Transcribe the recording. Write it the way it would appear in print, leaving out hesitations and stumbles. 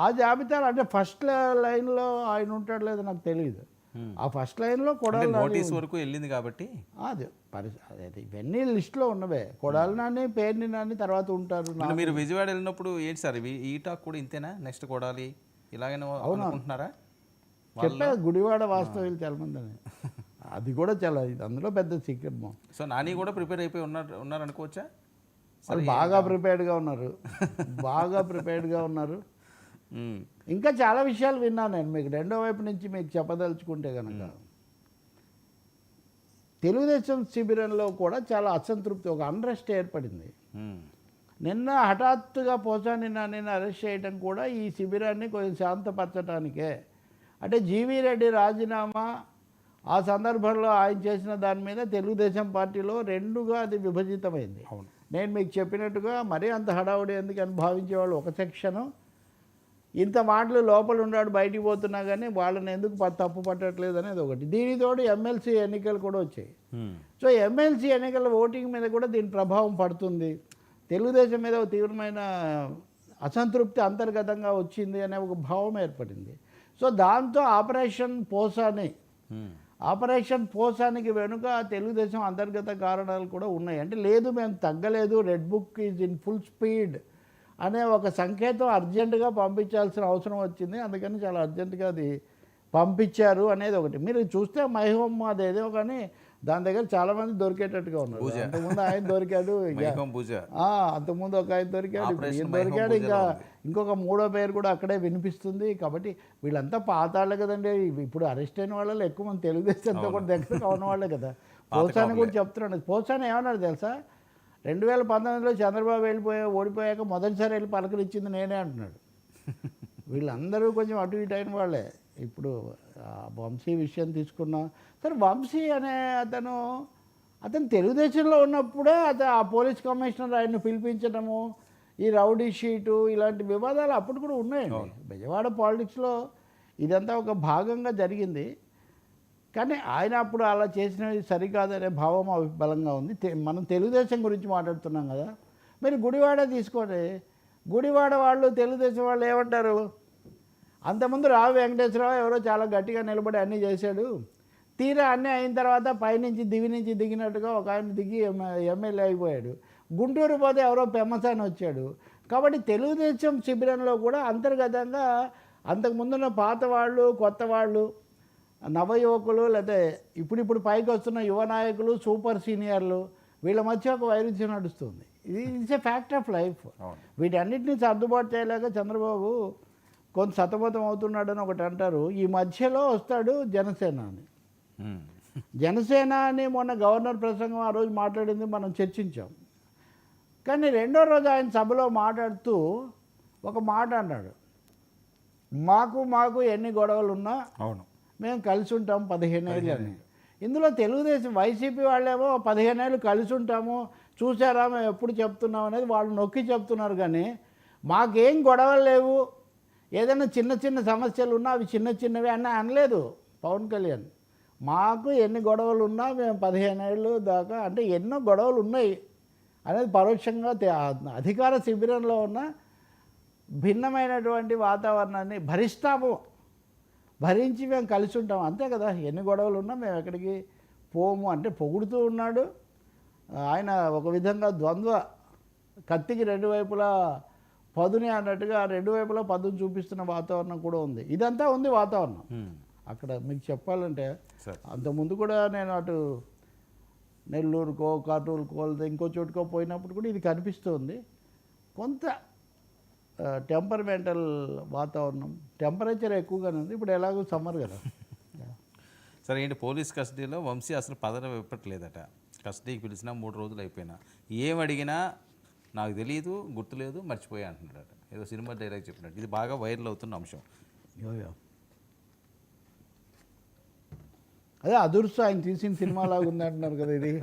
ఆ జాబితాలో అంటే ఫస్ట్ లైన్లో ఆయన ఉంటాడు లేదో నాకు తెలియదు. ఆ ఫస్ట్ లైన్లో కొడాలి నోటీస్ వరకు వెళ్ళింది కాబట్టి అది అదే ఇవన్నీ లిస్టులో ఉన్నవే. కొడాలి నాని, పేర్ని నాని తర్వాత ఉంటారు. మీరు విజయవాడ వెళ్ళినప్పుడు ఏంటి సార్ ఈ టాక్ కూడా ఇంతేనా? నెక్స్ట్ కొడాలి ఇలాగైనా అనుకుంటున్నారా? చెప్పే గుడివాడ వాస్తవ్యులు చాలా మంది అని అది కూడా చాలా అందులో పెద్ద సీక్రెట్. సో నాని కూడా ప్రిపేర్ అయిపోయి ఉన్నారు అనుకోవచ్చా? వాళ్ళు బాగా ప్రిపేర్డ్గా ఉన్నారు, బాగా ప్రిపేర్డ్గా ఉన్నారు. ఇంకా చాలా విషయాలు విన్నాను నేను. మీకు రెండో వైపు నుంచి మీకు చెప్పదలుచుకుంటే కనుక తెలుగుదేశం శిబిరంలో కూడా చాలా అసంతృప్తి, ఒక అన్రెస్ట్ ఏర్పడింది. నిన్న హఠాత్తుగా పోసాని నానిని అరెస్ట్ చేయడం కూడా ఈ శిబిరాన్ని కొంచెం శాంతపరచడానికే. అంటే జీవీ రెడ్డి రాజీనామా ఆ సందర్భంలో ఆయన చేసిన దాని మీద తెలుగుదేశం పార్టీలో రెండుగా అది విభజితమైంది. అవును, నేను మీకు చెప్పినట్టుగా మరీ అంత హడావుడి ఎందుకని భావించేవాళ్ళు ఒక సెక్షను, ఇంత మాటలు లోపల ఉన్నాడు బయటికి పోతున్నా కానీ వాళ్ళని ఎందుకు తప్పు పట్టట్లేదు అనేది ఒకటి. దీనితోడు ఎమ్మెల్సీ ఎన్నికలు కూడా వచ్చాయి. సో ఎమ్మెల్సీ ఎన్నికల ఓటింగ్ మీద కూడా దీని ప్రభావం పడుతుంది. తెలుగుదేశం మీద ఒక తీవ్రమైన అసంతృప్తి అంతర్గతంగా వచ్చింది అనే ఒక భావం ఏర్పడింది. సో దాంతో ఆపరేషన్ పోసానికి వెనుక తెలుగుదేశం అంతర్గత కారణాలు కూడా ఉన్నాయి. అంటే లేదు మేము తగ్గలేదు, red book is in full speed అనే ఒక సంకేతం అర్జెంటుగా పంపించాల్సిన అవసరం వచ్చింది. అందుకని చాలా అర్జెంటుగా అది పంపించారు అనేది ఒకటి. మీరు చూస్తే మైహోమ్ అదేదో కానీ దాని దగ్గర చాలామంది దొరికేటట్టుగా ఉన్నారు. అంతకుముందు ఆయన దొరికాడు, అంతకుముందు ఒక ఆయన దొరికాడు, దొరికాడు, ఇంకా ఇంకొక మూడో పేరు కూడా అక్కడే వినిపిస్తుంది. కాబట్టి వీళ్ళంతా పాతాళ్ళే కదండి. ఇప్పుడు అరెస్ట్ అయిన వాళ్ళలో ఎక్కువ మంది తెలుగుదేశంతో కూడా దగ్గరగా ఉన్న వాళ్ళే కదా. పోసాని కూడా చెప్తున్నాడు. పోసాని ఏమన్నాడు తెలుసా, 2019లో చంద్రబాబు ఓడిపోయాక మొదటిసారి వెళ్ళి పలకరించింది నేనే అంటున్నాడు. వీళ్ళందరూ కొంచెం అటు ఇటు అయిన వాళ్ళే. ఇప్పుడు వంశీ విషయం తీసుకున్నా సరే, వంశీ అనే అతను తెలుగుదేశంలో ఉన్నప్పుడే ఆ పోలీస్ కమిషనర్ ఆయన్ని పిలిపించడము, ఈ రౌడీ షీటు ఇలాంటి వివాదాలు అప్పుడు కూడా ఉన్నాయండి. బెజవాడ పాలిటిక్స్లో ఇదంతా ఒక భాగంగా జరిగింది. కానీ ఆయన అప్పుడు అలా చేసినవి సరికాదనే భావం బలంగా ఉంది. మనం తెలుగుదేశం గురించి మాట్లాడుతున్నాం కదా. మీరు గుడివాడ తీసుకోండి. గుడివాడ వాళ్ళు తెలుగుదేశం వాళ్ళు ఏమంటారు, అంతకుముందు రావు వెంకటేశ్వరరావు ఎవరో చాలా గట్టిగా నిలబడి అన్నీ చేశాడు, తీరా అన్నీ అయిన తర్వాత పైనుంచి దిగినట్టుగా ఒక ఆయన దిగి ఎమ్మెల్యే అయిపోయాడు. గుంటూరు పోతే ఎవరో పెమ్మసాని వచ్చాడు. కాబట్టి తెలుగుదేశం శిబిరంలో కూడా అంతర్గతంగా అంతకుముందున్న పాత వాళ్ళు, కొత్త వాళ్ళు, నవయువకులు, లేదా ఇప్పుడు పైకి వస్తున్న యువ నాయకులు, సూపర్ సీనియర్లు, వీళ్ళ మధ్య ఒక వైరుధ్యం నడుస్తుంది. ఇది it's a fact of life. వీటన్నిటిని సర్దుబాటు చేయలేక చంద్రబాబు కొంత సతమతం అవుతున్నాడని ఒకటి అంటారు. ఈ మధ్యలో వస్తాడు జనసేన అని. జనసేన అని మొన్న గవర్నర్ ప్రసంగం ఆ రోజు మాట్లాడింది మనం చర్చించాం. కానీ రెండో రోజు ఆయన సభలో మాట్లాడుతూ ఒక మాట అన్నాడు, మాకు ఎన్ని గొడవలు ఉన్నా మేము కలిసి ఉంటాం 15 ఏళ్ళు అని. ఇందులో తెలుగుదేశం వైసీపీ వాళ్ళేమో 15 ఏళ్ళు కలిసి ఉంటాము, చూసారా మేము ఎప్పుడు చెప్తున్నాం అనేది వాళ్ళు నొక్కి చెప్తున్నారు. కానీ మాకేం గొడవలు లేవు, ఏదైనా చిన్న సమస్యలు ఉన్నా అవి చిన్నవి అనలేదు పవన్ కళ్యాణ్. మాకు ఎన్ని గొడవలు ఉన్నా మేము 15 ఏళ్ళు దాకా, అంటే ఎన్నో గొడవలు ఉన్నాయి అనేది పరోక్షంగా అధికార శిబిరంలో ఉన్న భిన్నమైనటువంటి వాతావరణాన్ని భరించి మేము కలిసి ఉంటాం, అంతే కదా. ఎన్ని గొడవలు ఉన్నా మేము ఎక్కడికి పోము అంటే పొగుడుతూ ఉన్నాడు ఆయన. ఒక విధంగా ద్వంద్వ కత్తికి రెండు వైపులా పదుని అన్నట్టుగా రెండు వైపులా పదును చూపిస్తున్న వాతావరణం కూడా ఉంది. ఇదంతా ఉంది వాతావరణం అక్కడ. మీకు చెప్పాలంటే అంతకుముందు కూడా నేను అటు నెల్లూరుకో, కర్నూలుకో, ఇంకో చోటుకో పోయినప్పుడు కూడా ఇది కనిపిస్తుంది. కొంత టెంపరమెంటల్ వాతావరణం, టెంపరేచర్ ఎక్కువగానే ఉంది. ఇప్పుడు ఎలాగో సమ్మర్ కదా. సరే, ఏంటి పోలీస్ కస్టడీలో వంశీ అసలు పదవి ఇవ్వట్లేదట. కస్టడీకి పిలిచినా 3 రోజులు అయిపోయినా ఏం అడిగినా నాకు తెలియదు, గుర్తులేదు, మర్చిపోయా అంటున్నాడట. ఏదో సినిమా డైలాగ్ చెప్పినట్టు. ఇది బాగా వైరల్ అవుతున్న అంశం. అదే అదుర్సు ఆయన తీసిన సినిమా లాగా ఉంది అంటున్నారు కదా ఇది.